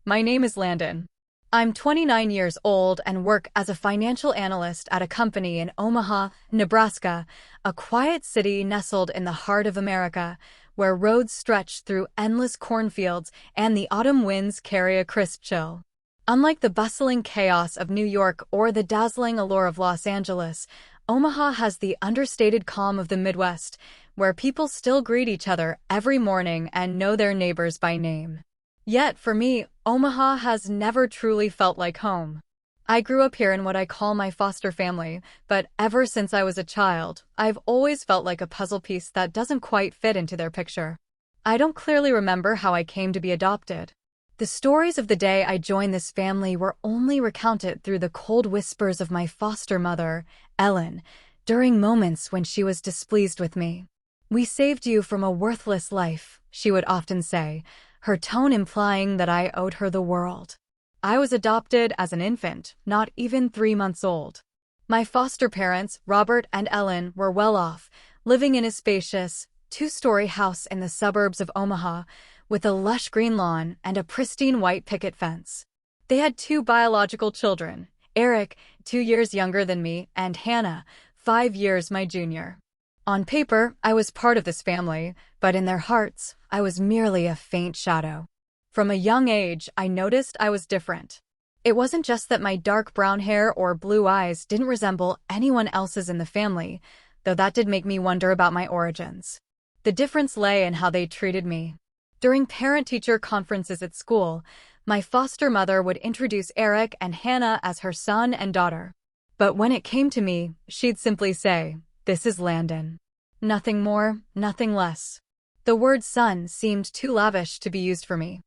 My name is Landon. I'm 29 years old and work as a financial analyst at a company in Omaha, Nebraska, a quiet city nestled in the heart of America, where roads stretch through endless cornfields and the autumn winds carry a crisp chill. Unlike the bustling chaos of New York or the dazzling allure of Los Angeles, Omaha has the understated calm of the Midwest, where people still greet each other every morning and know their neighbors by name. Yet, for me, Omaha has never truly felt like home. I grew up here in what I call my foster family, but ever since I was a child, I've always felt like a puzzle piece that doesn't quite fit into their picture. I don't clearly remember how I came to be adopted. The stories of the day I joined this family were only recounted through the cold whispers of my foster mother, Ellen, during moments when she was displeased with me. "We saved you from a worthless life," she would often say, her tone implying that I owed her the world. I was adopted as an infant, not even 3 months old. My foster parents, Robert and Ellen, were well off, living in a spacious, 2-story house in the suburbs of Omaha, with a lush green lawn and a pristine white picket fence. They had 2 biological children, Eric, 2 years younger than me, and Hannah, 5 years my junior. On paper, I was part of this family, but in their hearts, I was merely a faint shadow. From a young age, I noticed I was different. It wasn't just that my dark brown hair or blue eyes didn't resemble anyone else's in the family, though that did make me wonder about my origins. The difference lay in how they treated me. During parent-teacher conferences at school, my foster mother would introduce Eric and Hannah as her son and daughter. But when it came to me, she'd simply say, "This is Landon." Nothing more, nothing less. The word son seemed too lavish to be used for me.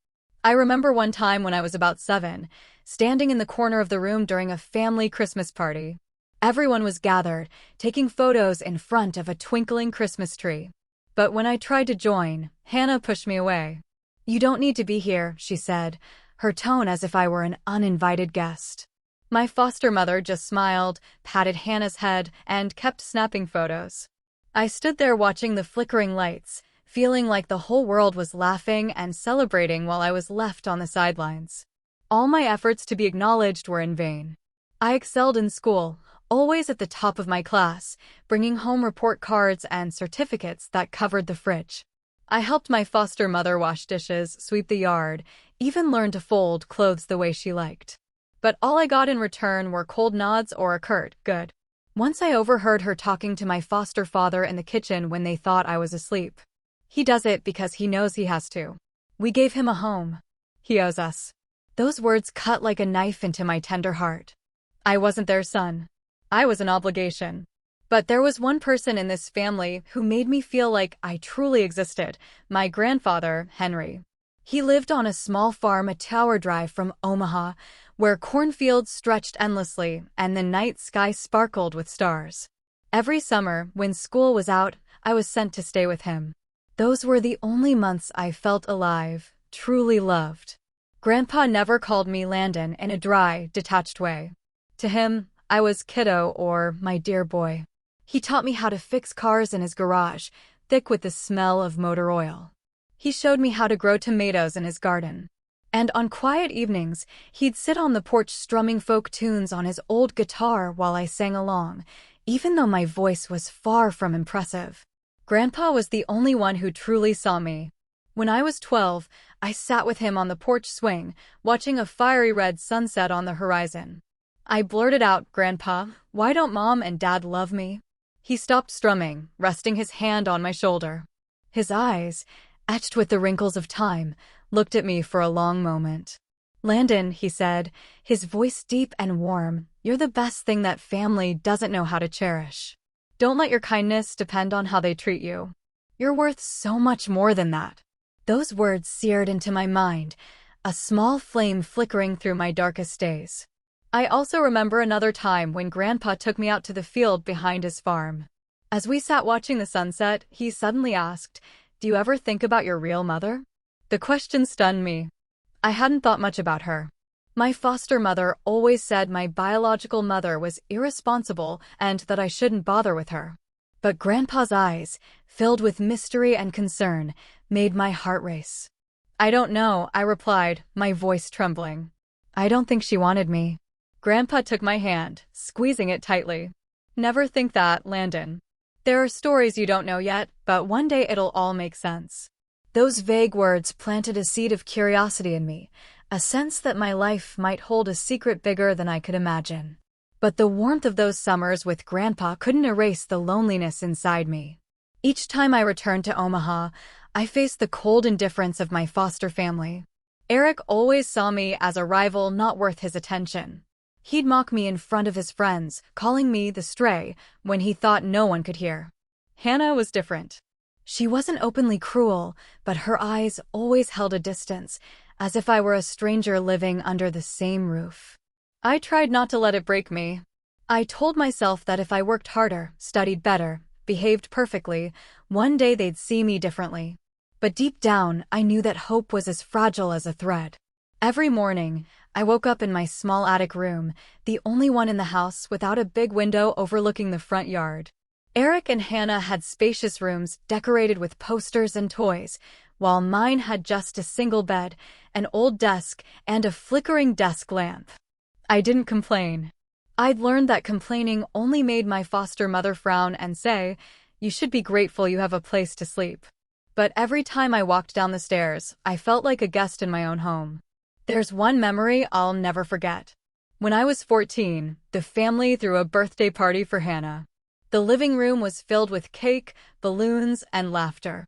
I remember one time when I was about 7, standing in the corner of the room during a family Christmas party. Everyone was gathered, taking photos in front of a twinkling Christmas tree. But when I tried to join, Hannah pushed me away. "You don't need to be here," she said, her tone as if I were an uninvited guest. My foster mother just smiled, patted Hannah's head, and kept snapping photos. I stood there watching the flickering lights, feeling like the whole world was laughing and celebrating while I was left on the sidelines. All my efforts to be acknowledged were in vain. I excelled in school, always at the top of my class, bringing home report cards and certificates that covered the fridge. I helped my foster mother wash dishes, sweep the yard, even learned to fold clothes the way she liked. But all I got in return were cold nods or a curt, "Good." Once I overheard her talking to my foster father in the kitchen when they thought I was asleep. "He does it because he knows he has to. We gave him a home. He owes us." Those words cut like a knife into my tender heart. I wasn't their son. I was an obligation. But there was one person in this family who made me feel like I truly existed, my grandfather, Henry. He lived on a small farm a tower drive from Omaha, where cornfields stretched endlessly and the night sky sparkled with stars. Every summer, when school was out, I was sent to stay with him. Those were the only months I felt alive, truly loved. Grandpa never called me Landon in a dry, detached way. To him, I was kiddo or my dear boy. He taught me how to fix cars in his garage, thick with the smell of motor oil. He showed me how to grow tomatoes in his garden. And on quiet evenings, he'd sit on the porch strumming folk tunes on his old guitar while I sang along, even though my voice was far from impressive. Grandpa was the only one who truly saw me. When I was 12, I sat with him on the porch swing, watching a fiery red sunset on the horizon. I blurted out, "Grandpa, why don't Mom and Dad love me?" He stopped strumming, resting his hand on my shoulder. His eyes, etched with the wrinkles of time, looked at me for a long moment. "Landon," he said, his voice deep and warm, "you're the best thing that family doesn't know how to cherish. Don't let your kindness depend on how they treat you. You're worth so much more than that." Those words seared into my mind, a small flame flickering through my darkest days. I also remember another time when Grandpa took me out to the field behind his farm. As we sat watching the sunset, he suddenly asked, "Do you ever think about your real mother?" The question stunned me. I hadn't thought much about her. My foster mother always said my biological mother was irresponsible and that I shouldn't bother with her. But Grandpa's eyes, filled with mystery and concern, made my heart race. I don't know, I replied, my voice trembling. I don't think she wanted me. Grandpa took my hand, squeezing it tightly. Never think that, Landon. There are stories you don't know yet, but one day it'll all make sense. Those vague words planted a seed of curiosity in me, a sense that my life might hold a secret bigger than I could imagine. But the warmth of those summers with Grandpa couldn't erase the loneliness inside me. Each time I returned to Omaha, I faced the cold indifference of my foster family. Eric always saw me as a rival not worth his attention. He'd mock me in front of his friends, calling me the stray, when he thought no one could hear. Hannah was different. She wasn't openly cruel, but her eyes always held a distance, as if I were a stranger living under the same roof. I tried not to let it break me. I told myself that if I worked harder, studied better, behaved perfectly, one day they'd see me differently. But deep down, I knew that hope was as fragile as a thread. Every morning, I woke up in my small attic room, the only one in the house without a big window overlooking the front yard. Eric and Hannah had spacious rooms decorated with posters and toys, while mine had just a single bed, an old desk, and a flickering desk lamp. I didn't complain. I'd learned that complaining only made my foster mother frown and say, "You should be grateful you have a place to sleep." But every time I walked down the stairs, I felt like a guest in my own home. There's one memory I'll never forget. When I was 14, the family threw a birthday party for Hannah. The living room was filled with cake, balloons, and laughter.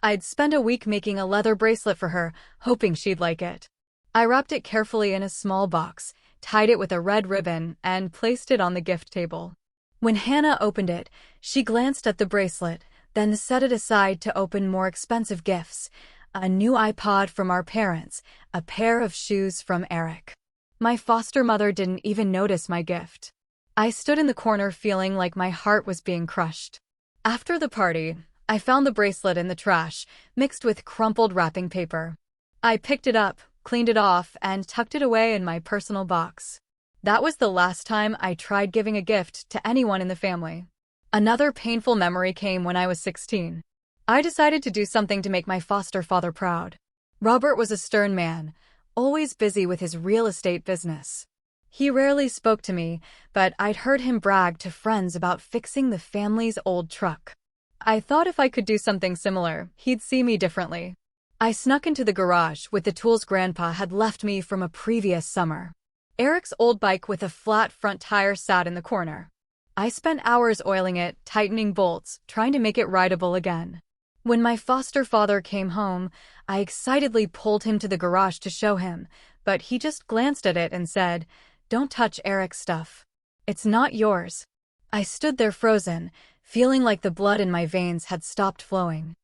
I'd spent a week making a leather bracelet for her, hoping she'd like it. I wrapped it carefully in a small box, tied it with a red ribbon, and placed it on the gift table. When Hannah opened it, she glanced at the bracelet, then set it aside to open more expensive gifts, a new iPod from our parents, a pair of shoes from Eric. My foster mother didn't even notice my gift. I stood in the corner feeling like my heart was being crushed. After the party, I found the bracelet in the trash, mixed with crumpled wrapping paper. I picked it up, cleaned it off, and tucked it away in my personal box. That was the last time I tried giving a gift to anyone in the family. Another painful memory came when I was 16. I decided to do something to make my foster father proud. Robert was a stern man, always busy with his real estate business. He rarely spoke to me, but I'd heard him brag to friends about fixing the family's old truck. I thought if I could do something similar, he'd see me differently. I snuck into the garage with the tools Grandpa had left me from a previous summer. Eric's old bike with a flat front tire sat in the corner. I spent hours oiling it, tightening bolts, trying to make it rideable again. When my foster father came home, I excitedly pulled him to the garage to show him, but he just glanced at it and said, "Don't touch Eric's stuff. It's not yours." I stood there frozen, feeling like the blood in my veins had stopped flowing.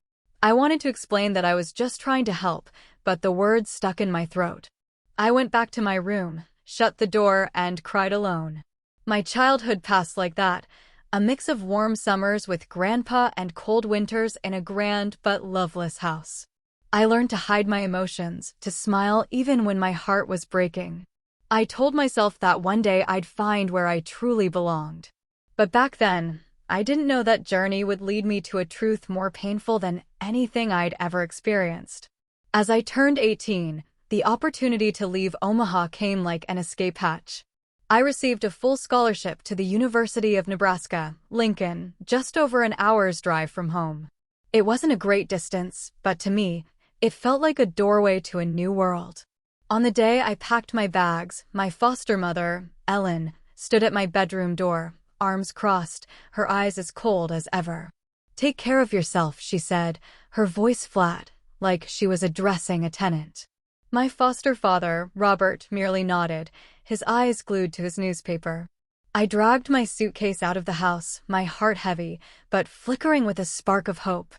I wanted to explain that I was just trying to help, but the words stuck in my throat. I went back to my room, shut the door, and cried alone. My childhood passed like that, a mix of warm summers with Grandpa and cold winters in a grand but loveless house. I learned to hide my emotions, to smile even when my heart was breaking. I told myself that one day I'd find where I truly belonged. But back then, I didn't know that journey would lead me to a truth more painful than anything I'd ever experienced. As I turned 18, the opportunity to leave Omaha came like an escape hatch. I received a full scholarship to the University of Nebraska, Lincoln, just over an hour's drive from home. It wasn't a great distance, but to me, it felt like a doorway to a new world. On the day I packed my bags, my foster mother, Ellen, stood at my bedroom door, arms crossed, her eyes as cold as ever. "Take care of yourself," she said, her voice flat, like she was addressing a tenant. My foster father, Robert, merely nodded, his eyes glued to his newspaper. I dragged my suitcase out of the house, my heart heavy, but flickering with a spark of hope.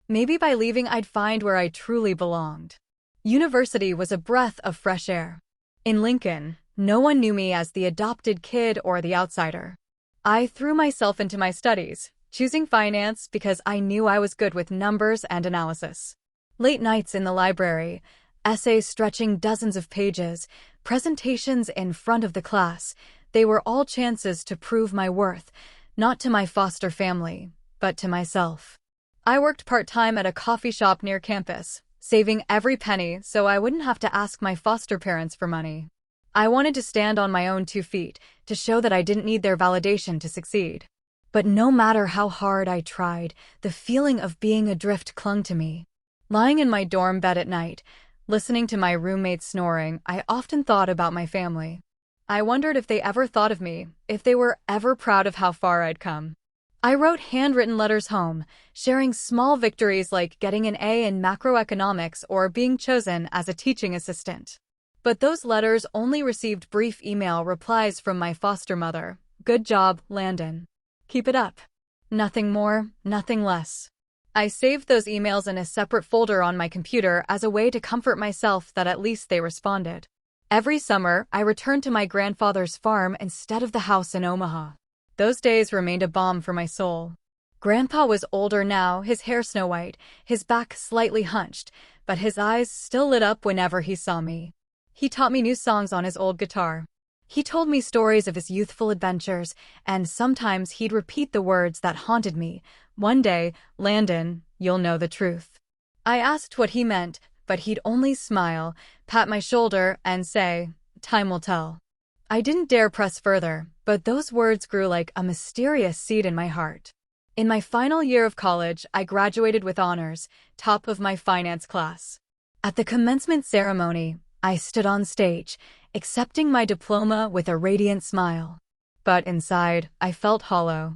Maybe by leaving I'd find where I truly belonged. University was a breath of fresh air. In Lincoln, no one knew me as the adopted kid or the outsider. I threw myself into my studies, choosing finance because I knew I was good with numbers and analysis. Late nights in the library, essays stretching dozens of pages, presentations in front of the class, they were all chances to prove my worth, not to my foster family, but to myself. I worked part-time at a coffee shop near campus, saving every penny so I wouldn't have to ask my foster parents for money. I wanted to stand on my own 2 feet, to show that I didn't need their validation to succeed. But no matter how hard I tried, the feeling of being adrift clung to me. Lying in my dorm bed at night, listening to my roommate snoring, I often thought about my family. I wondered if they ever thought of me, if they were ever proud of how far I'd come. I wrote handwritten letters home, sharing small victories like getting an A in macroeconomics or being chosen as a teaching assistant. But those letters only received brief email replies from my foster mother. "Good job, Landon. Keep it up." Nothing more, nothing less. I saved those emails in a separate folder on my computer as a way to comfort myself that at least they responded. Every summer, I returned to my grandfather's farm instead of the house in Omaha. Those days remained a balm for my soul. Grandpa was older now, his hair snow-white, his back slightly hunched, but his eyes still lit up whenever he saw me. He taught me new songs on his old guitar. He told me stories of his youthful adventures, and sometimes he'd repeat the words that haunted me. "One day, Landon, you'll know the truth." I asked what he meant, but he'd only smile, pat my shoulder, and say, "Time will tell." I didn't dare press further, but those words grew like a mysterious seed in my heart. In my final year of college, I graduated with honors, top of my finance class. At the commencement ceremony, I stood on stage, accepting my diploma with a radiant smile. But inside, I felt hollow.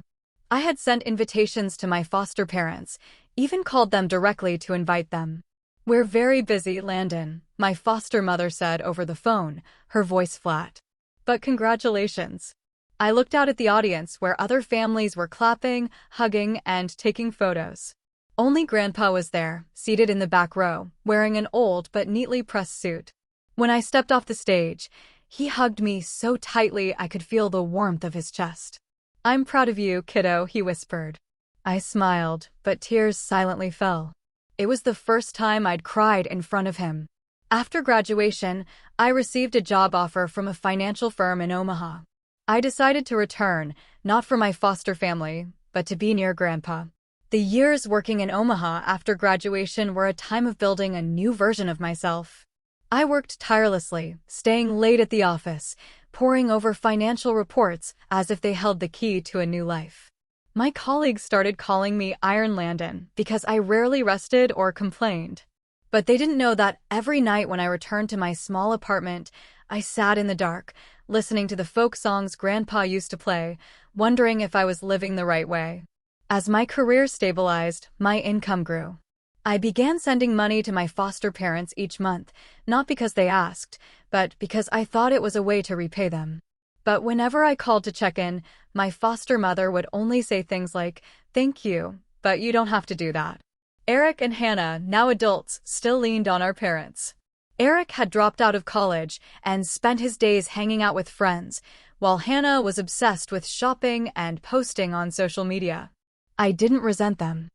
I had sent invitations to my foster parents, even called them directly to invite them. "We're very busy, Landon," my foster mother said over the phone, her voice flat. "But congratulations." I looked out at the audience where other families were clapping, hugging, and taking photos. Only Grandpa was there, seated in the back row, wearing an old but neatly pressed suit. When I stepped off the stage, he hugged me so tightly I could feel the warmth of his chest. "I'm proud of you, kiddo," he whispered. I smiled, but tears silently fell. It was the first time I'd cried in front of him. After graduation, I received a job offer from a financial firm in Omaha. I decided to return, not for my foster family, but to be near Grandpa. The years working in Omaha after graduation were a time of building a new version of myself. I worked tirelessly, staying late at the office, poring over financial reports as if they held the key to a new life. My colleagues started calling me Iron Landon because I rarely rested or complained. But they didn't know that every night when I returned to my small apartment, I sat in the dark, listening to the folk songs Grandpa used to play, wondering if I was living the right way. As my career stabilized, my income grew. I began sending money to my foster parents each month, not because they asked, but because I thought it was a way to repay them. But whenever I called to check in, my foster mother would only say things like, "Thank you, but you don't have to do that." Eric and Hannah, now adults, still leaned on our parents. Eric had dropped out of college and spent his days hanging out with friends, while Hannah was obsessed with shopping and posting on social media. I didn't resent them.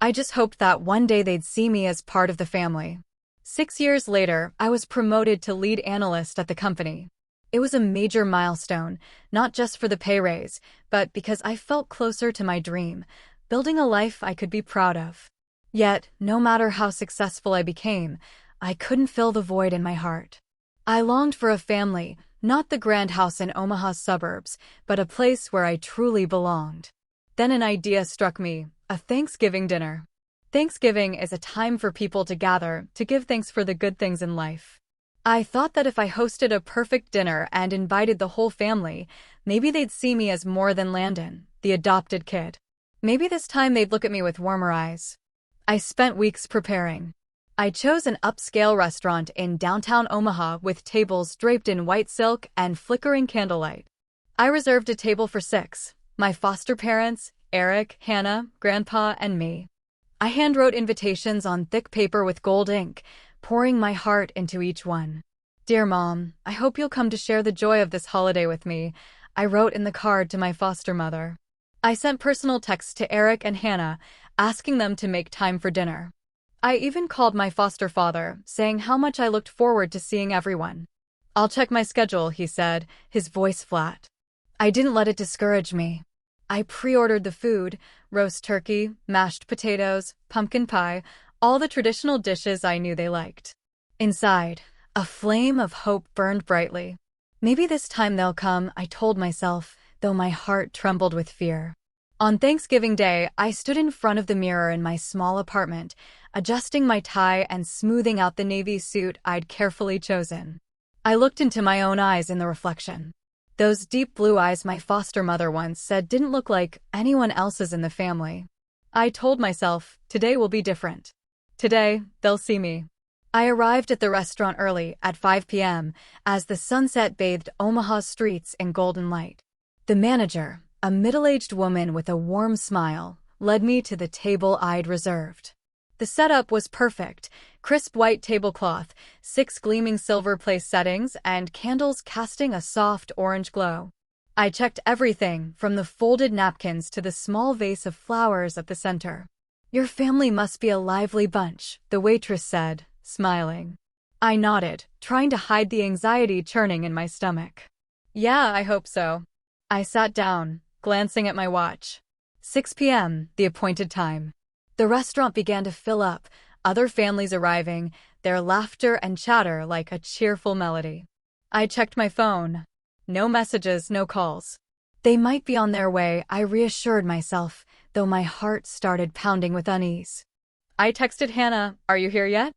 I just hoped that one day they'd see me as part of the family. 6 years later, I was promoted to lead analyst at the company. It was a major milestone, not just for the pay raise, but because I felt closer to my dream, building a life I could be proud of. Yet, no matter how successful I became, I couldn't fill the void in my heart. I longed for a family, not the grand house in Omaha's suburbs, but a place where I truly belonged. Then an idea struck me. A Thanksgiving dinner. Thanksgiving is a time for people to gather, to give thanks for the good things in life. I thought that if I hosted a perfect dinner and invited the whole family, maybe they'd see me as more than Landon, the adopted kid. Maybe this time they'd look at me with warmer eyes. I spent weeks preparing. I chose an upscale restaurant in downtown Omaha with tables draped in white silk and flickering candlelight. I reserved a table for 6, my foster parents, Eric, Hannah, Grandpa, and me. I handwrote invitations on thick paper with gold ink, pouring my heart into each one. "Dear Mom, I hope you'll come to share the joy of this holiday with me," I wrote in the card to my foster mother. I sent personal texts to Eric and Hannah, asking them to make time for dinner. I even called my foster father, saying how much I looked forward to seeing everyone. "I'll check my schedule," he said, his voice flat. I didn't let it discourage me. I pre-ordered the food: roast turkey, mashed potatoes, pumpkin pie, all the traditional dishes I knew they liked. Inside, a flame of hope burned brightly. Maybe this time they'll come, I told myself, though my heart trembled with fear. On Thanksgiving Day, I stood in front of the mirror in my small apartment, adjusting my tie and smoothing out the navy suit I'd carefully chosen. I looked into my own eyes in the reflection. Those deep blue eyes my foster mother once said didn't look like anyone else's in the family. I told myself, today will be different. Today, they'll see me. I arrived at the restaurant early, at 5 p.m., as the sunset bathed Omaha's streets in golden light. The manager, a middle-aged woman with a warm smile, led me to the table I'd reserved. The setup was perfect: crisp white tablecloth, 6 gleaming silver place settings, and candles casting a soft orange glow. I checked everything, from the folded napkins to the small vase of flowers at the center. "Your family must be a lively bunch," the waitress said, smiling. I nodded, trying to hide the anxiety churning in my stomach. "Yeah, I hope so." I sat down, glancing at my watch. 6 p.m., the appointed time. The restaurant began to fill up, other families arriving, their laughter and chatter like a cheerful melody. I checked my phone. No messages, no calls. They might be on their way, I reassured myself, though my heart started pounding with unease. I texted Hannah, "Are you here yet?"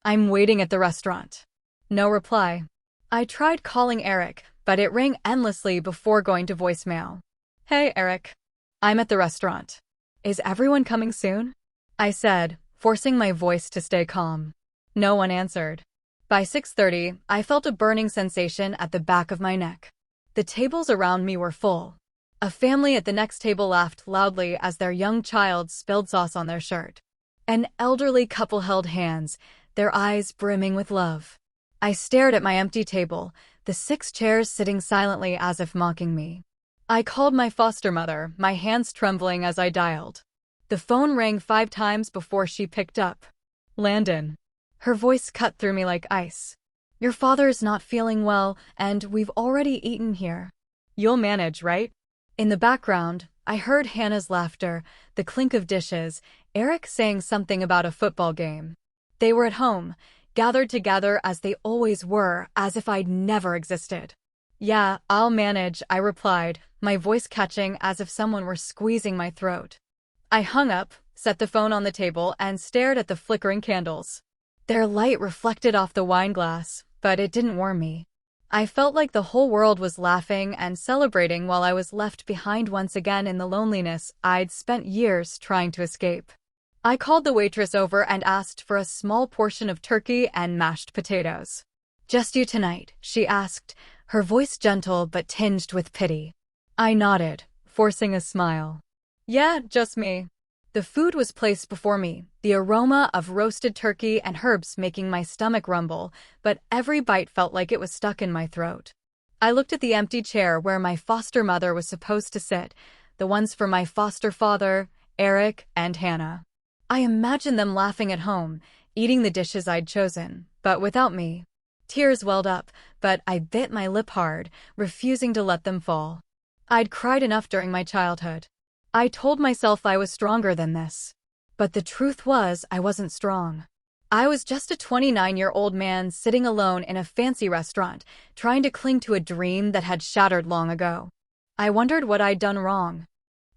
"I'm waiting at the restaurant." No reply. I tried calling Eric, but it rang endlessly before going to voicemail. "Hey, Eric. I'm at the restaurant. Is everyone coming soon?" I said, forcing my voice to stay calm. No one answered. By 6:30, I felt a burning sensation at the back of my neck. The tables around me were full. A family at the next table laughed loudly as their young child spilled sauce on their shirt. An elderly couple held hands, their eyes brimming with love. I stared at my empty table, the 6 chairs sitting silently as if mocking me. I called my foster mother, my hands trembling as I dialed. The phone rang 5 times before she picked up. "Landon." Her voice cut through me like ice. "Your father's not feeling well, and we've already eaten here. You'll manage, right?" In the background, I heard Hannah's laughter, the clink of dishes, Eric saying something about a football game. They were at home, gathered together as they always were, as if I'd never existed. "Yeah, I'll manage," I replied, my voice catching as if someone were squeezing my throat. I hung up, set the phone on the table, and stared at the flickering candles. Their light reflected off the wine glass, but it didn't warm me. I felt like the whole world was laughing and celebrating while I was left behind once again in the loneliness I'd spent years trying to escape. I called the waitress over and asked for a small portion of turkey and mashed potatoes. "Just you tonight?" she asked, her voice gentle but tinged with pity. I nodded, forcing a smile. "Yeah, just me." The food was placed before me, the aroma of roasted turkey and herbs making my stomach rumble, but every bite felt like it was stuck in my throat. I looked at the empty chair where my foster mother was supposed to sit, the ones for my foster father, Eric, and Hannah. I imagined them laughing at home, eating the dishes I'd chosen, but without me. Tears welled up, but I bit my lip hard, refusing to let them fall. I'd cried enough during my childhood. I told myself I was stronger than this. But the truth was, I wasn't strong. I was just a 29-year-old man sitting alone in a fancy restaurant, trying to cling to a dream that had shattered long ago. I wondered what I'd done wrong.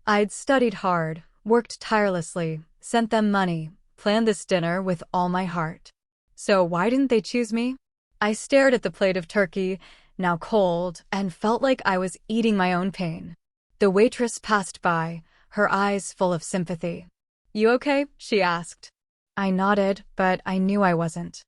I'd studied hard, worked tirelessly, sent them money, planned this dinner with all my heart. So why didn't they choose me? I stared at the plate of turkey, now cold, and felt like I was eating my own pain. The waitress passed by, her eyes full of sympathy. "You okay?" she asked. I nodded, but I knew I wasn't.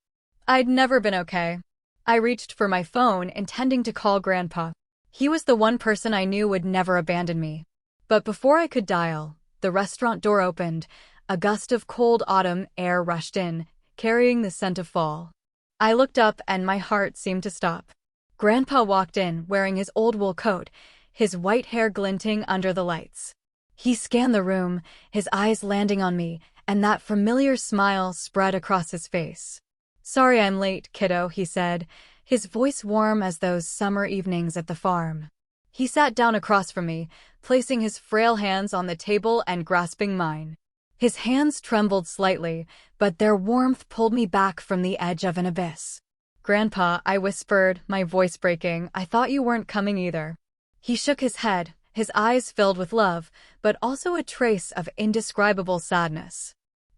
I'd never been okay. I reached for my phone, intending to call Grandpa. He was the one person I knew would never abandon me. But before I could dial, the restaurant door opened. A gust of cold autumn air rushed in, carrying the scent of fall. I looked up and my heart seemed to stop. Grandpa walked in, wearing his old wool coat, his white hair glinting under the lights. He scanned the room, his eyes landing on me, and that familiar smile spread across his face. "Sorry I'm late, kiddo," he said, his voice warm as those summer evenings at the farm. He sat down across from me, placing his frail hands on the table and grasping mine. His hands trembled slightly, but their warmth pulled me back from the edge of an abyss. "Grandpa," I whispered, my voice breaking, "I thought you weren't coming either." He shook his head, his eyes filled with love, but also a trace of indescribable sadness.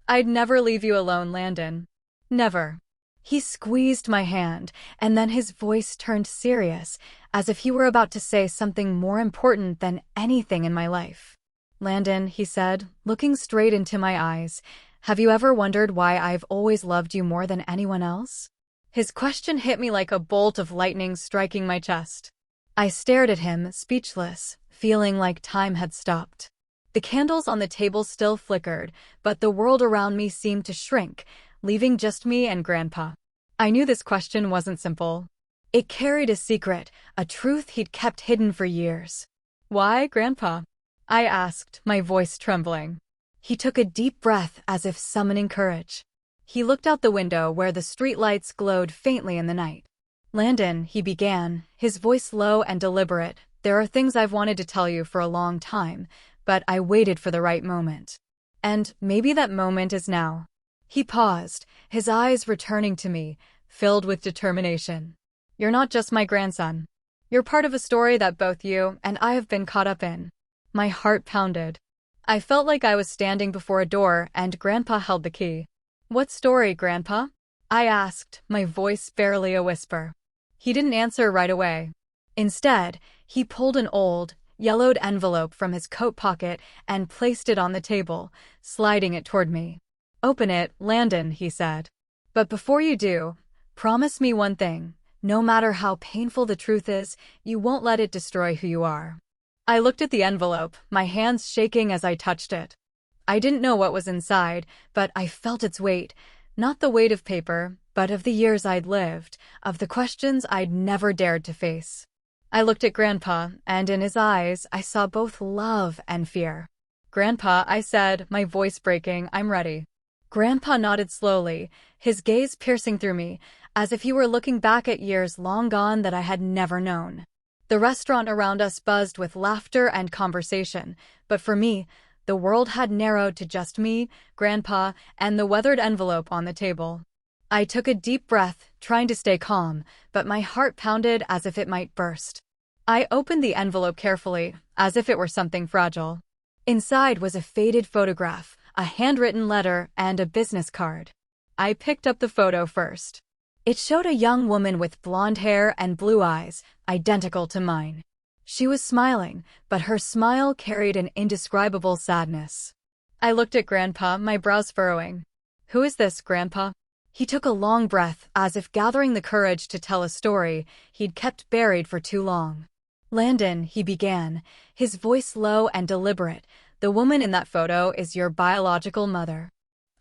"I'd never leave you alone, Landon. Never." He squeezed my hand, and then his voice turned serious, as if he were about to say something more important than anything in my life. "Landon," he said, looking straight into my eyes, "have you ever wondered why I've always loved you more than anyone else?" His question hit me like a bolt of lightning striking my chest. I stared at him, speechless, feeling like time had stopped. The candles on the table still flickered, but the world around me seemed to shrink, leaving just me and Grandpa. I knew this question wasn't simple. It carried a secret, a truth he'd kept hidden for years. "Why, Grandpa?" I asked, my voice trembling. He took a deep breath as if summoning courage. He looked out the window where the streetlights glowed faintly in the night. "Landon," he began, his voice low and deliberate, "there are things I've wanted to tell you for a long time, but I waited for the right moment. And maybe that moment is now." He paused, his eyes returning to me, filled with determination. "You're not just my grandson. You're part of a story that both you and I have been caught up in." My heart pounded. I felt like I was standing before a door and Grandpa held the key. "What story, Grandpa?" I asked, my voice barely a whisper. He didn't answer right away. Instead, he pulled an old, yellowed envelope from his coat pocket and placed it on the table, sliding it toward me. "Open it, Landon," he said. "But before you do, promise me one thing. No matter how painful the truth is, you won't let it destroy who you are." I looked at the envelope, my hands shaking as I touched it. I didn't know what was inside, but I felt its weight, not the weight of paper, but of the years I'd lived, of the questions I'd never dared to face. I looked at Grandpa, and in his eyes I saw both love and fear. "Grandpa," I said, my voice breaking, "I'm ready." Grandpa nodded slowly, his gaze piercing through me, as if he were looking back at years long gone that I had never known. The restaurant around us buzzed with laughter and conversation, but for me, the world had narrowed to just me, Grandpa, and the weathered envelope on the table. I took a deep breath, trying to stay calm, but my heart pounded as if it might burst. I opened the envelope carefully, as if it were something fragile. Inside was a faded photograph, a handwritten letter, and a business card. I picked up the photo first. It showed a young woman with blonde hair and blue eyes, identical to mine. She was smiling, but her smile carried an indescribable sadness. I looked at Grandpa, my brows furrowing. "Who is this, Grandpa?" He took a long breath, as if gathering the courage to tell a story he'd kept buried for too long. "Landon," he began, his voice low and deliberate, "the woman in that photo is your biological mother."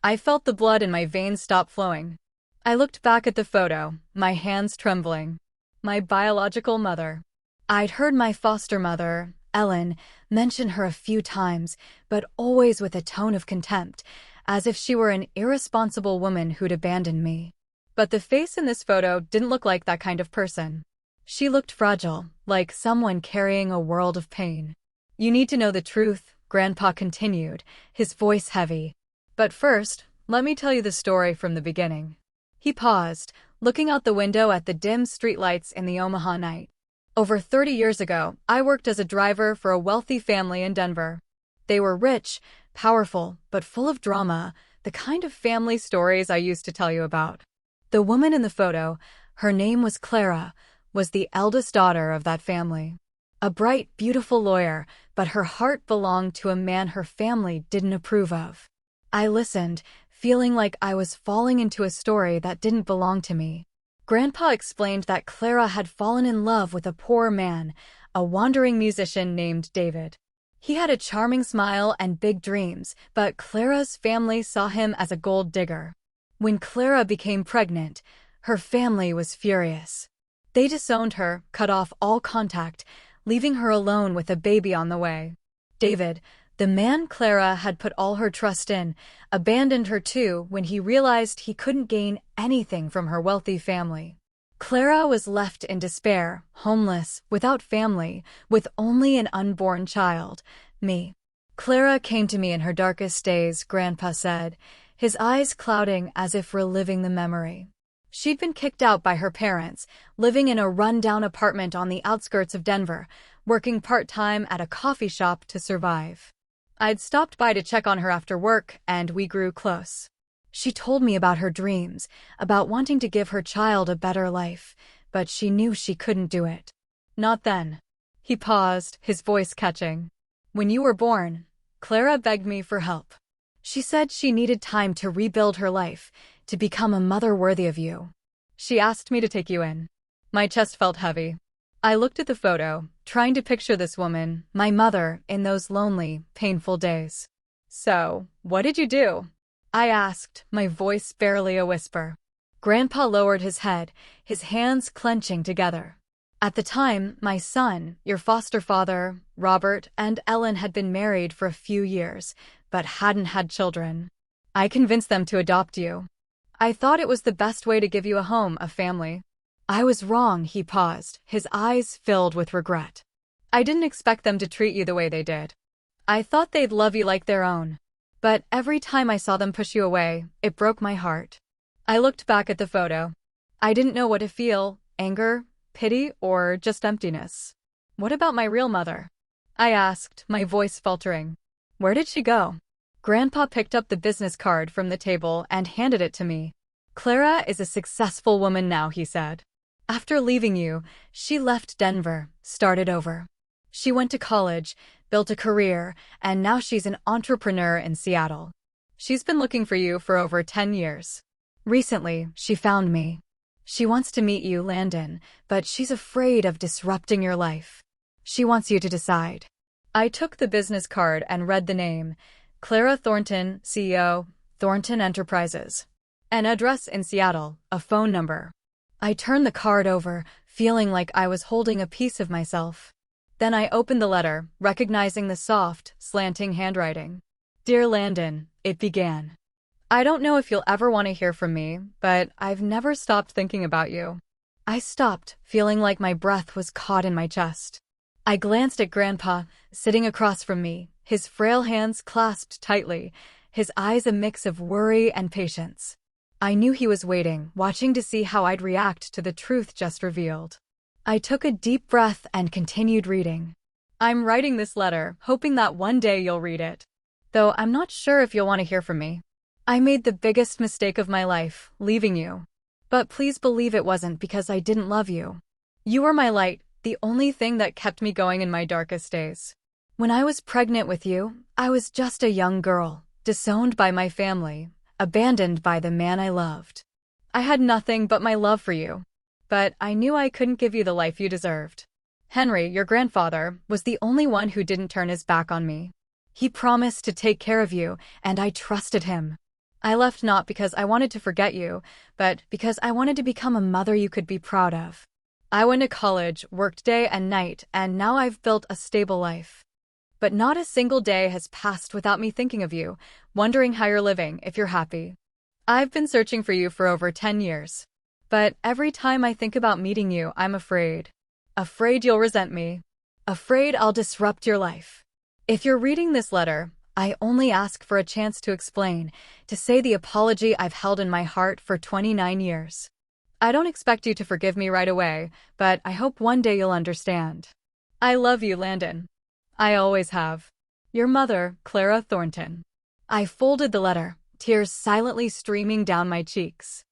I felt the blood in my veins stop flowing. I looked back at the photo, my hands trembling. My biological mother. I'd heard my foster mother, Ellen, mention her a few times, but always with a tone of contempt, as if she were an irresponsible woman who'd abandoned me. But the face in this photo didn't look like that kind of person. She looked fragile, like someone carrying a world of pain. "You need to know the truth," Grandpa continued, his voice heavy. "But first, let me tell you the story from the beginning." He paused, looking out the window at the dim streetlights in the Omaha night. "Over 30 years ago, I worked as a driver for a wealthy family in Denver. They were rich, powerful, but full of drama, the kind of family stories I used to tell you about. The woman in the photo, her name was Clara, was the eldest daughter of that family. A bright, beautiful lawyer, but her heart belonged to a man her family didn't approve of." I listened, feeling like I was falling into a story that didn't belong to me. Grandpa explained that Clara had fallen in love with a poor man, a wandering musician named David. He had a charming smile and big dreams, but Clara's family saw him as a gold digger. When Clara became pregnant, her family was furious. They disowned her, cut off all contact, leaving her alone with a baby on the way. David, the man Clara had put all her trust in, abandoned her too when he realized he couldn't gain anything from her wealthy family. Clara was left in despair, homeless, without family, with only an unborn child, me. Clara came to me in her darkest days, Grandpa said, his eyes clouding as if reliving the memory. She'd been kicked out by her parents, living in a run-down apartment on the outskirts of Denver, working part-time at a coffee shop to survive. I'd stopped by to check on her after work, and we grew close. She told me about her dreams, about wanting to give her child a better life, but she knew she couldn't do it. Not then. He paused, his voice catching. When you were born, Clara begged me for help. She said she needed time to rebuild her life, to become a mother worthy of you. She asked me to take you in. My chest felt heavy. I looked at the photo, trying to picture this woman, my mother, in those lonely, painful days. So, what did you do? I asked, my voice barely a whisper. Grandpa lowered his head, his hands clenching together. At the time, my son, your foster father, Robert, and Ellen had been married for a few years, but hadn't had children. I convinced them to adopt you. I thought it was the best way to give you a home, a family. I was wrong, he paused, his eyes filled with regret. I didn't expect them to treat you the way they did. I thought they'd love you like their own. But every time I saw them push you away, it broke my heart. I looked back at the photo. I didn't know what to feel, anger, pity, or just emptiness. What about my real mother? I asked, my voice faltering. Where did she go? Grandpa picked up the business card from the table and handed it to me. Clara is a successful woman now, he said. After leaving you, she left Denver, started over. She went to college, built a career, and now she's an entrepreneur in Seattle. She's been looking for you for over 10 years. Recently, she found me. She wants to meet you, Landon, but she's afraid of disrupting your life. She wants you to decide. I took the business card and read the name, Clara Thornton, CEO, Thornton Enterprises. An address in Seattle, a phone number. I turned the card over, feeling like I was holding a piece of myself. Then I opened the letter, recognizing the soft, slanting handwriting. Dear Landon, it began. I don't know if you'll ever want to hear from me, but I've never stopped thinking about you. I stopped, feeling like my breath was caught in my chest. I glanced at Grandpa, sitting across from me, his frail hands clasped tightly, his eyes a mix of worry and patience. I knew he was waiting, watching to see how I'd react to the truth just revealed. I took a deep breath and continued reading. I'm writing this letter, hoping that one day you'll read it. Though I'm not sure if you'll want to hear from me. I made the biggest mistake of my life, leaving you. But please believe it wasn't because I didn't love you. You were my light, the only thing that kept me going in my darkest days. When I was pregnant with you, I was just a young girl, disowned by my family, abandoned by the man I loved. I had nothing but my love for you. But I knew I couldn't give you the life you deserved. Henry, your grandfather, was the only one who didn't turn his back on me. He promised to take care of you, and I trusted him. I left not because I wanted to forget you, but because I wanted to become a mother you could be proud of. I went to college, worked day and night, and now I've built a stable life. But not a single day has passed without me thinking of you, wondering how you're living, if you're happy. I've been searching for you for over 10 years. But every time I think about meeting you, I'm afraid. Afraid you'll resent me. Afraid I'll disrupt your life. If you're reading this letter, I only ask for a chance to explain, to say the apology I've held in my heart for 29 years. I don't expect you to forgive me right away, but I hope one day you'll understand. I love you, Landon. I always have. Your mother, Clara Thornton. I folded the letter, tears silently streaming down my cheeks.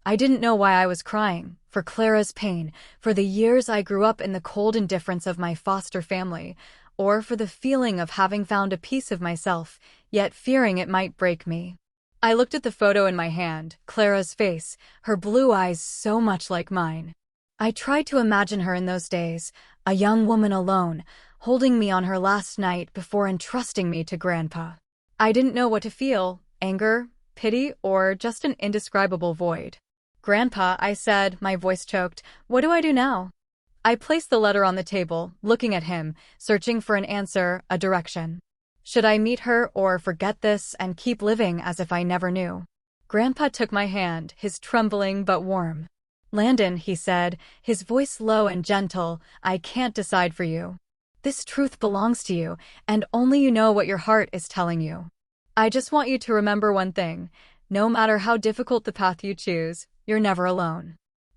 I didn't know why I was crying, for Clara's pain, for the years I grew up in the cold indifference of my foster family, or for the feeling of having found a piece of myself, yet fearing it might break me. I looked at the photo in my hand, Clara's face, her blue eyes so much like mine. I tried to imagine her in those days, a young woman alone, holding me on her last night before entrusting me to Grandpa. I didn't know what to feel, anger, pity, or just an indescribable void. Grandpa, I said, my voice choked, what do I do now? I placed the letter on the table, looking at him, searching for an answer, a direction. Should I meet her or forget this and keep living as if I never knew? Grandpa took my hand, his trembling but warm. Landon, he said, his voice low and gentle, I can't decide for you. This truth belongs to you, and only you know what your heart is telling you. I just want you to remember one thing. No matter how difficult the path you choose, you're never alone.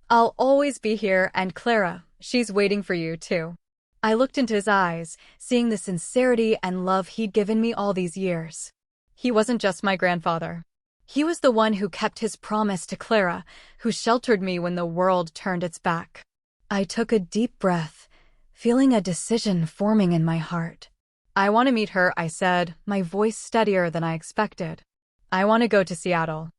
I'll always be here, and Clara, she's waiting for you too. I looked into his eyes, seeing the sincerity and love he'd given me all these years. He wasn't just my grandfather. He was the one who kept his promise to Clara, who sheltered me when the world turned its back. I took a deep breath, feeling a decision forming in my heart. I want to meet her, I said, my voice steadier than I expected. I want to go to Seattle.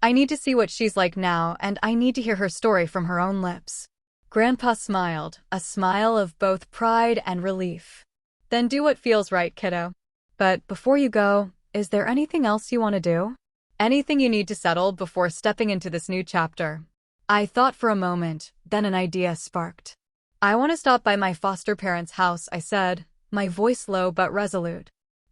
I need to see what she's like now, and I need to hear her story from her own lips. Grandpa smiled, a smile of both pride and relief. Then do what feels right, kiddo. But before you go, is there anything else you want to do? Anything you need to settle before stepping into this new chapter? I thought for a moment, then an idea sparked. I want to stop by my foster parents' house, I said, my voice low but resolute.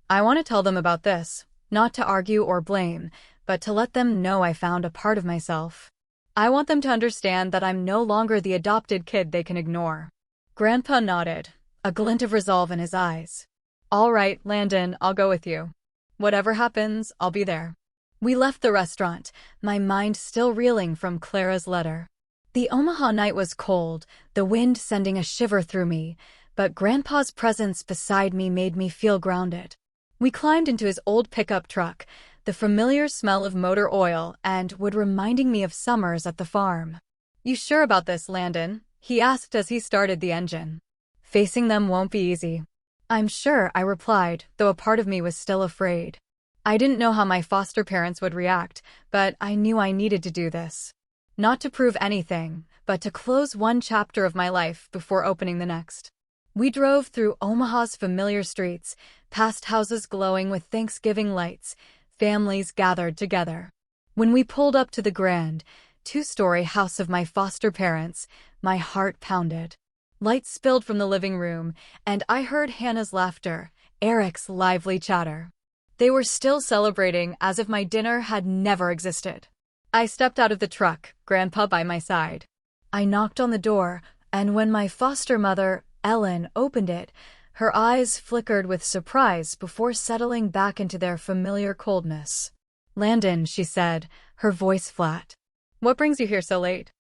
I want to tell them about this, not to argue or blame, but to let them know I found a part of myself. I want them to understand that I'm no longer the adopted kid they can ignore. Grandpa nodded, a glint of resolve in his eyes. All right, Landon, I'll go with you. Whatever happens, I'll be there. We left the restaurant, my mind still reeling from Clara's letter. The Omaha night was cold, the wind sending a shiver through me, but Grandpa's presence beside me made me feel grounded. We climbed into his old pickup truck, the familiar smell of motor oil and wood reminding me of summers at the farm. You sure about this, Landon? He asked as he started the engine. Facing them won't be easy. I'm sure, I replied, though a part of me was still afraid. I didn't know how my foster parents would react, but I knew I needed to do this. Not to prove anything, but to close one chapter of my life before opening the next. We drove through Omaha's familiar streets, past houses glowing with Thanksgiving lights, families gathered together. When we pulled up to the grand, two-story house of my foster parents, my heart pounded. Lights spilled from the living room, and I heard Hannah's laughter, Eric's lively chatter. They were still celebrating as if my dinner had never existed. I stepped out of the truck, Grandpa by my side. I knocked on the door, and when my foster mother, Ellen, opened it, her eyes flickered with surprise before settling back into their familiar coldness. Landon, she said, her voice flat. What brings you here so late?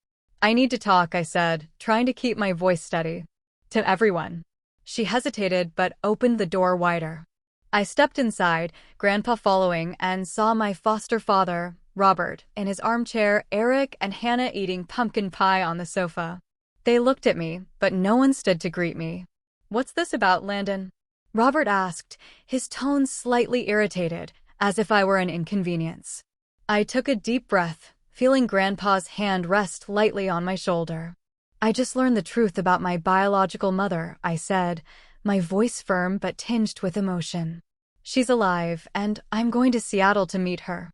I need to talk, I said, trying to keep my voice steady. To everyone. She hesitated but opened the door wider. I stepped inside, Grandpa following, and saw my foster father, Robert, in his armchair, Eric and Hannah eating pumpkin pie on the sofa. They looked at me, but no one stood to greet me. What's this about, Landon? Robert asked, his tone slightly irritated, as if I were an inconvenience. I took a deep breath, feeling Grandpa's hand rest lightly on my shoulder. I just learned the truth about my biological mother, I said, my voice firm but tinged with emotion. She's alive, and I'm going to Seattle to meet her.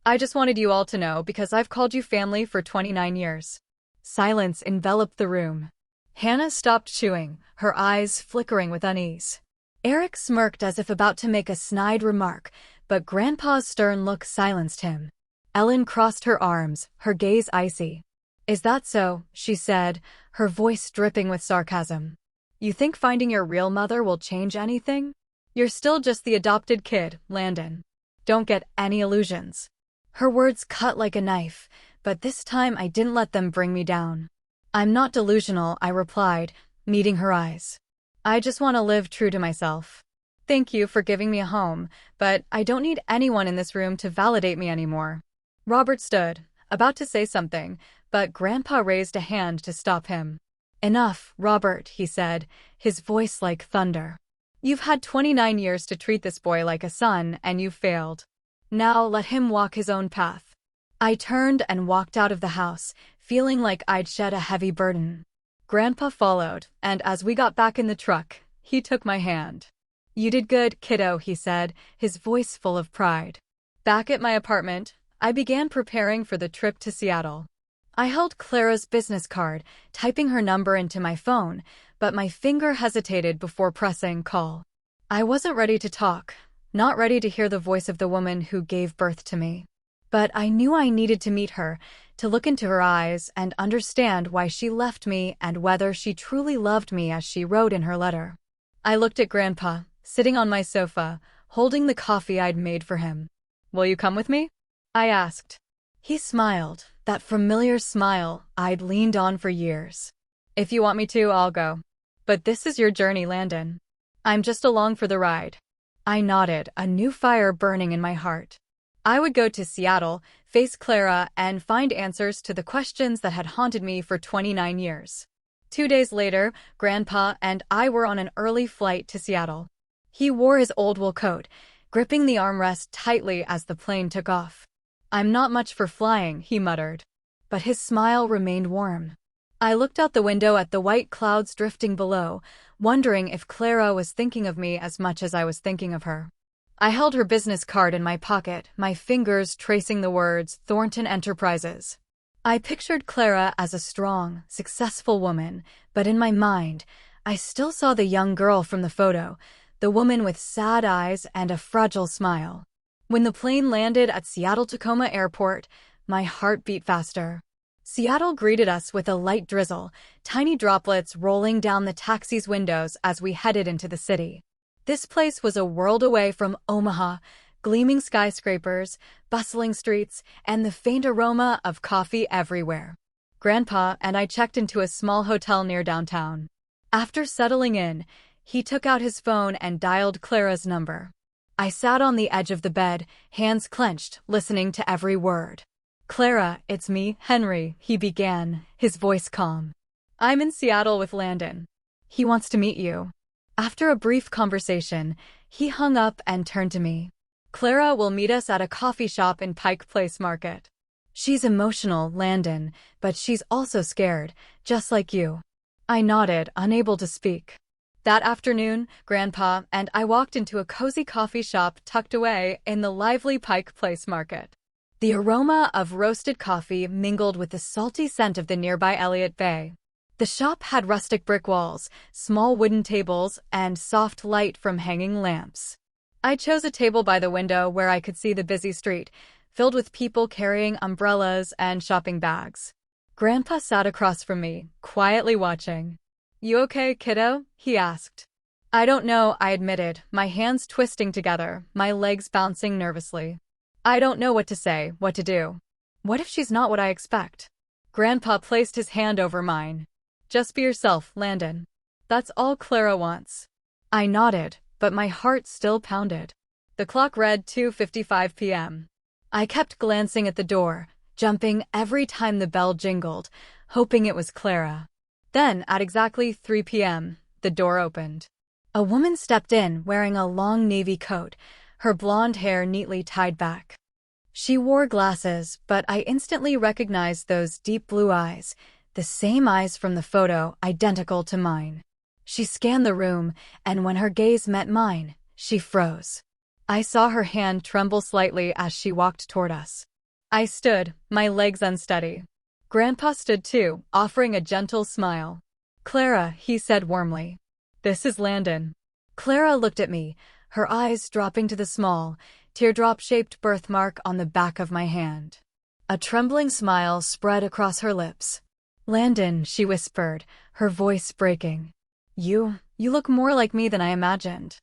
I just wanted you all to know because I've called you family for 29 years. Silence enveloped the room. Hannah stopped chewing, her eyes flickering with unease. Eric smirked as if about to make a snide remark, but Grandpa's stern look silenced him. Ellen crossed her arms, her gaze icy. Is that so? She said, her voice dripping with sarcasm. You think finding your real mother will change anything? You're still just the adopted kid, Landon. Don't get any illusions. Her words cut like a knife, but this time I didn't let them bring me down. I'm not delusional, I replied, meeting her eyes. I just want to live true to myself. Thank you for giving me a home, but I don't need anyone in this room to validate me anymore. Robert stood, about to say something, but Grandpa raised a hand to stop him. Enough, Robert, he said, his voice like thunder. You've had 29 years to treat this boy like a son, and you've failed. Now let him walk his own path. I turned and walked out of the house, feeling like I'd shed a heavy burden. Grandpa followed, and as we got back in the truck, he took my hand. You did good, kiddo, he said, his voice full of pride. Back at my apartment, I began preparing for the trip to Seattle. I held Clara's business card, typing her number into my phone, but my finger hesitated before pressing call. I wasn't ready to talk, not ready to hear the voice of the woman who gave birth to me. But I knew I needed to meet her, to look into her eyes and understand why she left me and whether she truly loved me as she wrote in her letter. I looked at Grandpa, sitting on my sofa, holding the coffee I'd made for him. "Will you come with me?" I asked. He smiled, that familiar smile I'd leaned on for years. "If you want me to, I'll go. But this is your journey, Landon. I'm just along for the ride." I nodded, a new fire burning in my heart. I would go to Seattle, face Clara, and find answers to the questions that had haunted me for 29 years. 2 days later, Grandpa and I were on an early flight to Seattle. He wore his old wool coat, gripping the armrest tightly as the plane took off. "I'm not much for flying," he muttered. But his smile remained warm. I looked out the window at the white clouds drifting below, wondering if Clara was thinking of me as much as I was thinking of her. I held her business card in my pocket, my fingers tracing the words Thornton Enterprises. I pictured Clara as a strong, successful woman, but in my mind, I still saw the young girl from the photo, the woman with sad eyes and a fragile smile. When the plane landed at Seattle-Tacoma Airport, my heart beat faster. Seattle greeted us with a light drizzle, tiny droplets rolling down the taxi's windows as we headed into the city. This place was a world away from Omaha, gleaming skyscrapers, bustling streets, and the faint aroma of coffee everywhere. Grandpa and I checked into a small hotel near downtown. After settling in, he took out his phone and dialed Clara's number. I sat on the edge of the bed, hands clenched, listening to every word. "Clara, it's me, Henry," he began, his voice calm. "I'm in Seattle with Landon. He wants to meet you." After a brief conversation, he hung up and turned to me. "Clara will meet us at a coffee shop in Pike Place Market. She's emotional, Landon, but she's also scared, just like you." I nodded, unable to speak. That afternoon, Grandpa and I walked into a cozy coffee shop tucked away in the lively Pike Place Market. The aroma of roasted coffee mingled with the salty scent of the nearby Elliott Bay. The shop had rustic brick walls, small wooden tables, and soft light from hanging lamps. I chose a table by the window where I could see the busy street, filled with people carrying umbrellas and shopping bags. Grandpa sat across from me, quietly watching. "You okay, kiddo?" he asked. "I don't know," I admitted, my hands twisting together, my legs bouncing nervously. "I don't know what to say, what to do. What if she's not what I expect?" Grandpa placed his hand over mine. "Just be yourself, Landon. That's all Clara wants." I nodded, but my heart still pounded. The clock read 2:55 p.m. I kept glancing at the door, jumping every time the bell jingled, hoping it was Clara. Then, at exactly 3 p.m., the door opened. A woman stepped in wearing a long navy coat, her blonde hair neatly tied back. She wore glasses, but I instantly recognized those deep blue eyes, the same eyes from the photo, identical to mine. She scanned the room, and when her gaze met mine, she froze. I saw her hand tremble slightly as she walked toward us. I stood, my legs unsteady. Grandpa stood too, offering a gentle smile. "Clara," he said warmly. "This is Landon." Clara looked at me, her eyes dropping to the small, teardrop-shaped birthmark on the back of my hand. A trembling smile spread across her lips. "Landon," she whispered, her voice breaking. You look more like me than I imagined."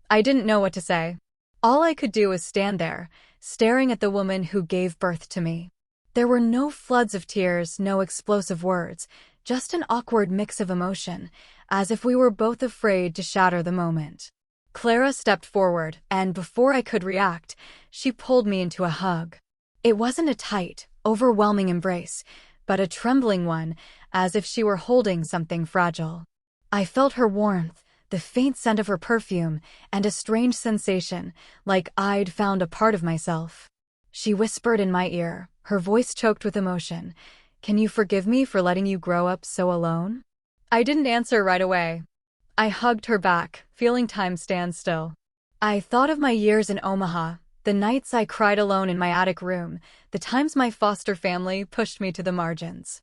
I didn't know what to say. All I could do was stand there, staring at the woman who gave birth to me. There were no floods of tears, no explosive words, just an awkward mix of emotion, as if we were both afraid to shatter the moment. Clara stepped forward, and before I could react, she pulled me into a hug. It wasn't a tight, overwhelming embrace, but a trembling one, as if she were holding something fragile. I felt her warmth, the faint scent of her perfume, and a strange sensation, like I'd found a part of myself. She whispered in my ear, her voice choked with emotion, "Can you forgive me for letting you grow up so alone?" I didn't answer right away. I hugged her back, feeling time stand still. I thought of my years in Omaha, the nights I cried alone in my attic room, the times my foster family pushed me to the margins.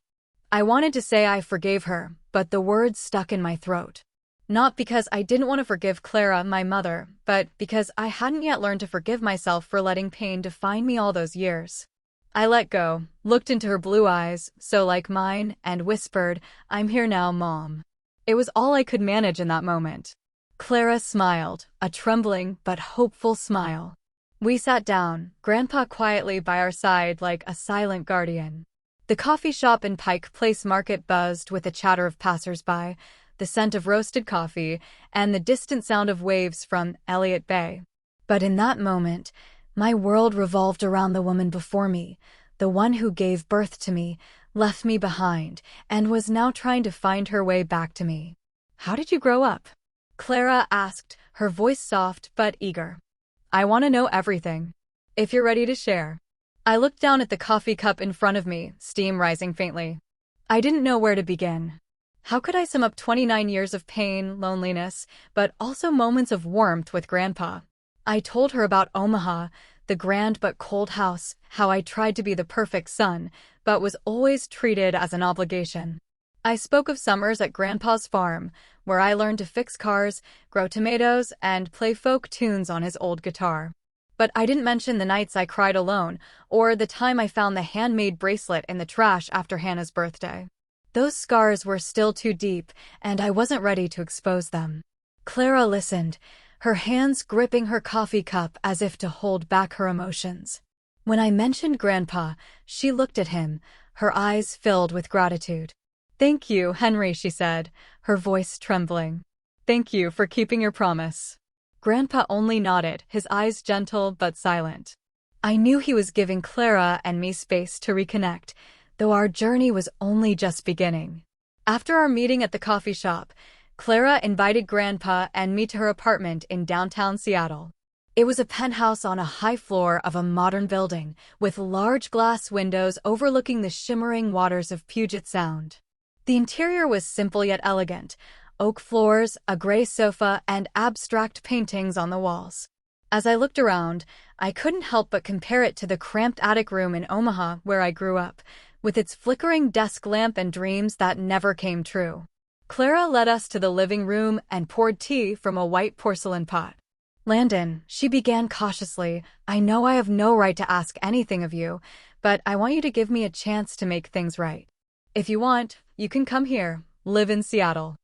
I wanted to say I forgave her, but the words stuck in my throat. Not because I didn't want to forgive Clara, my mother, but because I hadn't yet learned to forgive myself for letting pain define me all those years. I let go, looked into her blue eyes, so like mine, and whispered, "I'm here now, Mom." It was all I could manage in that moment. Clara smiled, a trembling but hopeful smile. We sat down, Grandpa quietly by our side like a silent guardian. The coffee shop in Pike Place Market buzzed with the chatter of passers-by, the scent of roasted coffee, and the distant sound of waves from Elliott Bay. But in that moment, my world revolved around the woman before me, the one who gave birth to me, left me behind, and was now trying to find her way back to me. "How did you grow up?" Clara asked, her voice soft but eager. "I want to know everything, if you're ready to share." I looked down at the coffee cup in front of me, steam rising faintly. I didn't know where to begin. How could I sum up 29 years of pain, loneliness, but also moments of warmth with Grandpa? I told her about Omaha, the grand but cold house, how I tried to be the perfect son, but was always treated as an obligation. I spoke of summers at Grandpa's farm, where I learned to fix cars, grow tomatoes, and play folk tunes on his old guitar. But I didn't mention the nights I cried alone, or the time I found the handmade bracelet in the trash after Hannah's birthday. Those scars were still too deep, and I wasn't ready to expose them. Clara listened, her hands gripping her coffee cup as if to hold back her emotions. When I mentioned Grandpa, she looked at him, her eyes filled with gratitude. "Thank you, Henry," she said, her voice trembling. "Thank you for keeping your promise." Grandpa only nodded, his eyes gentle but silent. I knew he was giving Clara and me space to reconnect, though our journey was only just beginning. After our meeting at the coffee shop, Clara invited Grandpa and me to her apartment in downtown Seattle. It was a penthouse on a high floor of a modern building, with large glass windows overlooking the shimmering waters of Puget Sound. The interior was simple yet elegant, oak floors, a gray sofa, and abstract paintings on the walls. As I looked around, I couldn't help but compare it to the cramped attic room in Omaha where I grew up, with its flickering desk lamp and dreams that never came true. Clara led us to the living room and poured tea from a white porcelain pot. "Landon," she began cautiously, "I know I have no right to ask anything of you, but I want you to give me a chance to make things right. If you want, you can come here, live in Seattle.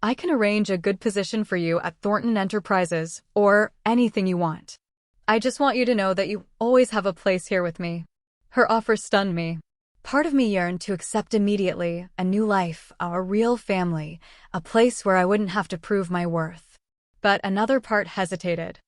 I can arrange a good position for you at Thornton Enterprises, or anything you want. I just want you to know that you always have a place here with me." Her offer stunned me. Part of me yearned to accept immediately, a new life, a real family, a place where I wouldn't have to prove my worth. But another part hesitated.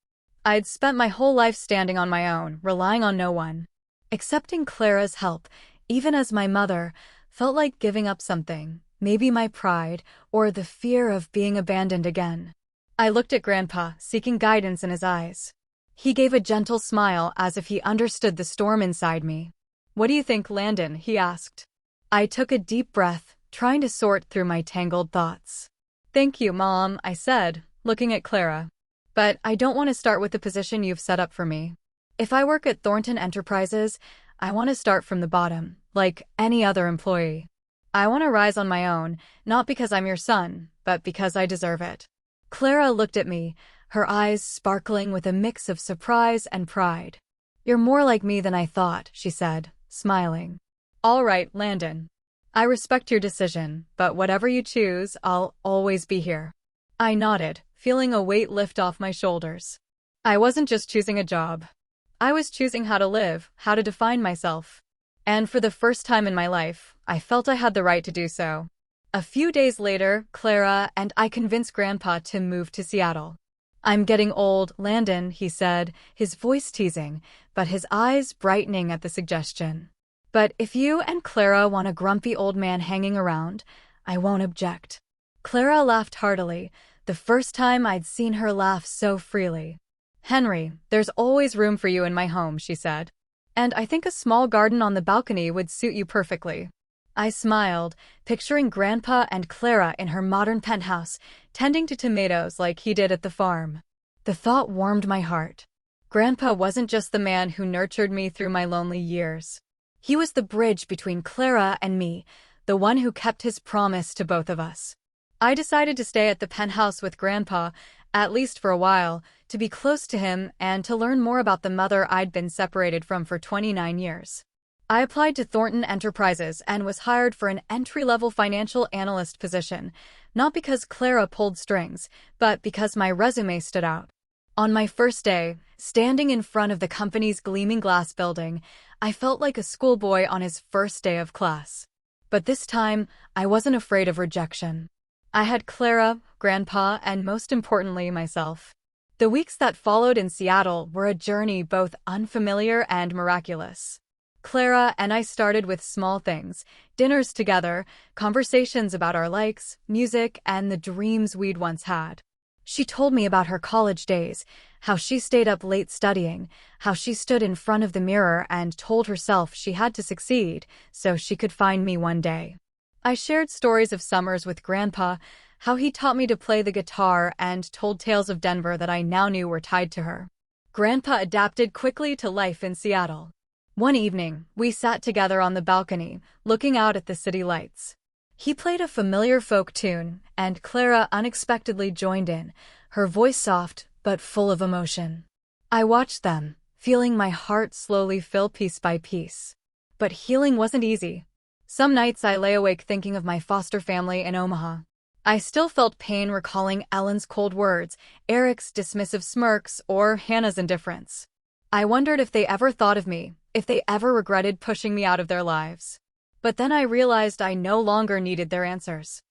I'd spent my whole life standing on my own, relying on no one. Accepting Clara's help, even as my mother, felt like giving up something. Maybe my pride, or the fear of being abandoned again. I looked at Grandpa, seeking guidance in his eyes. He gave a gentle smile as if he understood the storm inside me. "What do you think, Landon?" he asked. I took a deep breath, trying to sort through my tangled thoughts. "Thank you, Mom," I said, looking at Clara. "But I don't want to start with the position you've set up for me. If I work at Thornton Enterprises, I want to start from the bottom, like any other employee. I want to rise on my own, not because I'm your son, but because I deserve it." Clara looked at me, her eyes sparkling with a mix of surprise and pride. "You're more like me than I thought," she said, smiling. "All right, Landon. I respect your decision, but whatever you choose, I'll always be here." I nodded, feeling a weight lift off my shoulders. I wasn't just choosing a job. I was choosing how to live, how to define myself. And for the first time in my life, I felt I had the right to do so. A few days later, Clara and I convinced Grandpa to move to Seattle. "I'm getting old, Landon," he said, his voice teasing, but his eyes brightening at the suggestion. "But if you and Clara want a grumpy old man hanging around, I won't object." Clara laughed heartily, the first time I'd seen her laugh so freely. "Henry, there's always room for you in my home," she said. "And I think a small garden on the balcony would suit you perfectly." I smiled, picturing Grandpa and Clara in her modern penthouse, tending to tomatoes like he did at the farm. The thought warmed my heart. Grandpa wasn't just the man who nurtured me through my lonely years. He was the bridge between Clara and me, the one who kept his promise to both of us. I decided to stay at the penthouse with Grandpa, at least for a while, to be close to him and to learn more about the mother I'd been separated from for 29 years. I applied to Thornton Enterprises and was hired for an entry-level financial analyst position, not because Clara pulled strings, but because my resume stood out. On my first day, standing in front of the company's gleaming glass building, I felt like a schoolboy on his first day of class. But this time, I wasn't afraid of rejection. I had Clara, Grandpa, and most importantly, myself. The weeks that followed in Seattle were a journey both unfamiliar and miraculous. Clara and I started with small things, dinners together, conversations about our likes, music, and the dreams we'd once had. She told me about her college days, how she stayed up late studying, how she stood in front of the mirror and told herself she had to succeed so she could find me one day. I shared stories of summers with Grandpa, how he taught me to play the guitar and told tales of Denver that I now knew were tied to her. Grandpa adapted quickly to life in Seattle. One evening, we sat together on the balcony, looking out at the city lights. He played a familiar folk tune, and Clara unexpectedly joined in, her voice soft but full of emotion. I watched them, feeling my heart slowly fill piece by piece. But healing wasn't easy. Some nights I lay awake thinking of my foster family in Omaha. I still felt pain recalling Ellen's cold words, Eric's dismissive smirks, or Hannah's indifference. I wondered if they ever thought of me, if they ever regretted pushing me out of their lives. But then I realized I no longer needed their answers.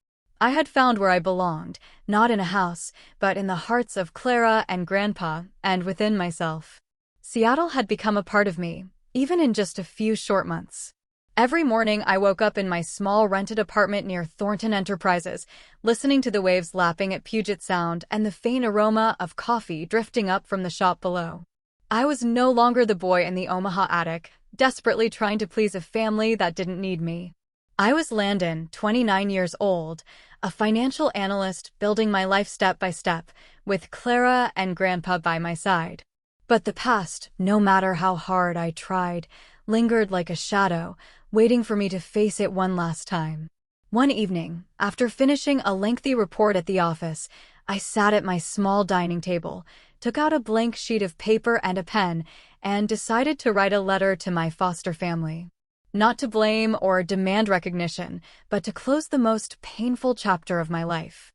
I had found where I belonged, not in a house, but in the hearts of Clara and Grandpa, and within myself. Seattle had become a part of me, even in just a few short months. Every morning I woke up in my small rented apartment near Thornton Enterprises, listening to the waves lapping at Puget Sound and the faint aroma of coffee drifting up from the shop below. I was no longer the boy in the Omaha attic, desperately trying to please a family that didn't need me. I was Landon, 29 years old, a financial analyst building my life step by step, with Clara and Grandpa by my side. But the past, no matter how hard I tried, lingered like a shadow, waiting for me to face it one last time. One evening, after finishing a lengthy report at the office, I sat at my small dining table, took out a blank sheet of paper and a pen, and decided to write a letter to my foster family. Not to blame or demand recognition, but to close the most painful chapter of my life.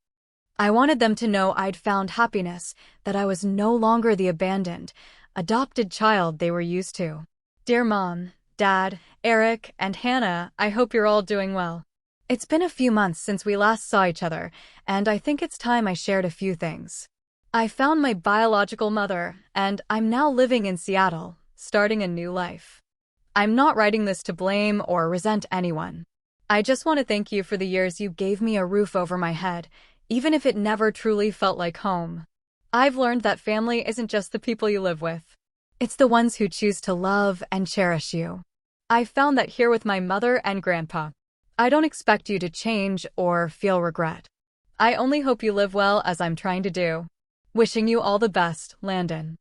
I wanted them to know I'd found happiness, that I was no longer the abandoned, adopted child they were used to. Dear Mom, Dad, Eric, and Hannah, I hope you're all doing well. It's been a few months since we last saw each other, and I think it's time I shared a few things. I found my biological mother, and I'm now living in Seattle, starting a new life. I'm not writing this to blame or resent anyone. I just want to thank you for the years you gave me a roof over my head, even if it never truly felt like home. I've learned that family isn't just the people you live with. It's the ones who choose to love and cherish you. I've found that here with my mother and Grandpa. I don't expect you to change or feel regret. I only hope you live well as I'm trying to do. Wishing you all the best, Landon.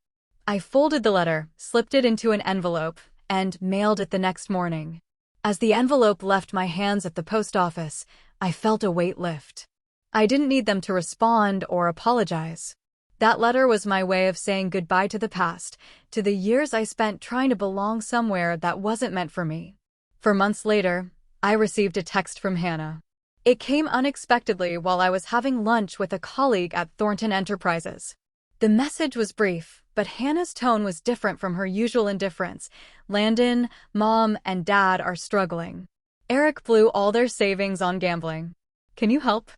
I folded the letter, slipped it into an envelope, and mailed it the next morning. As the envelope left my hands at the post office, I felt a weight lift. I didn't need them to respond or apologize. That letter was my way of saying goodbye to the past, to the years I spent trying to belong somewhere that wasn't meant for me. For months later, I received a text from Hannah. It came unexpectedly while I was having lunch with a colleague at Thornton Enterprises. The message was brief, but Hannah's tone was different from her usual indifference. Landon, Mom, and Dad are struggling. Eric blew all their savings on gambling. Can you help?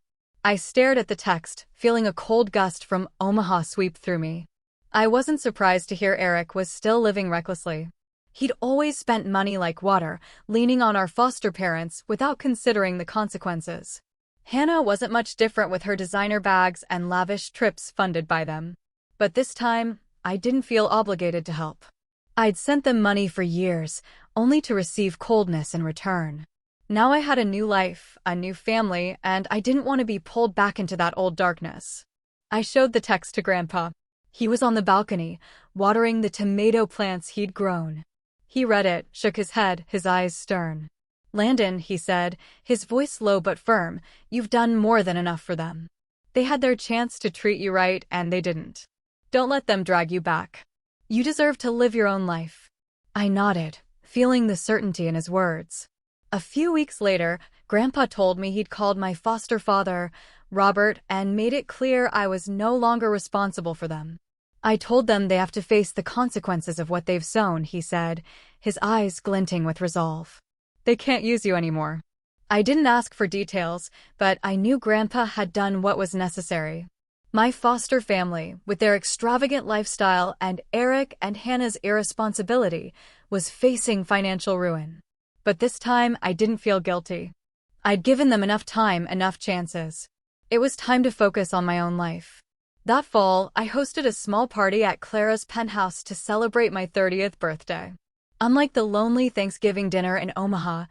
I stared at the text, feeling a cold gust from Omaha sweep through me. I wasn't surprised to hear Eric was still living recklessly. He'd always spent money like water, leaning on our foster parents without considering the consequences. Hannah wasn't much different with her designer bags and lavish trips funded by them. But this time, I didn't feel obligated to help. I'd sent them money for years, only to receive coldness in return. Now I had a new life, a new family, and I didn't want to be pulled back into that old darkness. I showed the text to Grandpa. He was on the balcony, watering the tomato plants he'd grown. He read it, shook his head, his eyes stern. Landon, he said, his voice low but firm, you've done more than enough for them. They had their chance to treat you right, and they didn't. Don't let them drag you back. You deserve to live your own life. I nodded, feeling the certainty in his words. A few weeks later, Grandpa told me he'd called my foster father, Robert, and made it clear I was no longer responsible for them. I told them they have to face the consequences of what they've sown, he said, his eyes glinting with resolve. They can't use you anymore. I didn't ask for details, but I knew Grandpa had done what was necessary. My foster family, with their extravagant lifestyle and Eric and Hannah's irresponsibility, was facing financial ruin. But this time, I didn't feel guilty. I'd given them enough time, enough chances. It was time to focus on my own life. That fall, I hosted a small party at Clara's penthouse to celebrate my 30th birthday. Unlike the lonely Thanksgiving dinner in Omaha,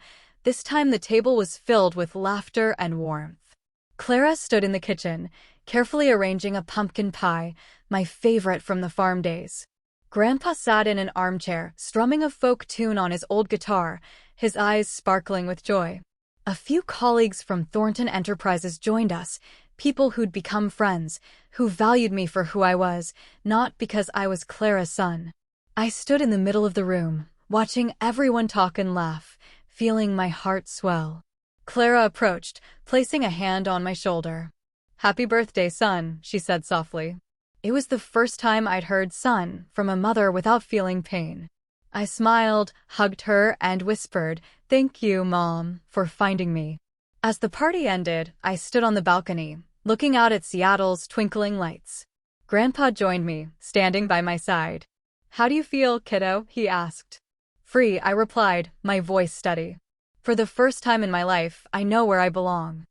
this time the table was filled with laughter and warmth. Clara stood in the kitchen, carefully arranging a pumpkin pie, my favorite from the farm days. Grandpa sat in an armchair, strumming a folk tune on his old guitar, his eyes sparkling with joy. A few colleagues from Thornton Enterprises joined us, people who'd become friends, who valued me for who I was, not because I was Clara's son. I stood in the middle of the room, watching everyone talk and laugh, feeling my heart swell. Clara approached, placing a hand on my shoulder. "Happy birthday, son," she said softly. It was the first time I'd heard son from a mother without feeling pain. I smiled, hugged her, and whispered, "Thank you, Mom, for finding me." As the party ended, I stood on the balcony, looking out at Seattle's twinkling lights. Grandpa joined me, standing by my side. "How do you feel, kiddo?" he asked. "Free," I replied, my voice steady. "For the first time in my life, I know where I belong."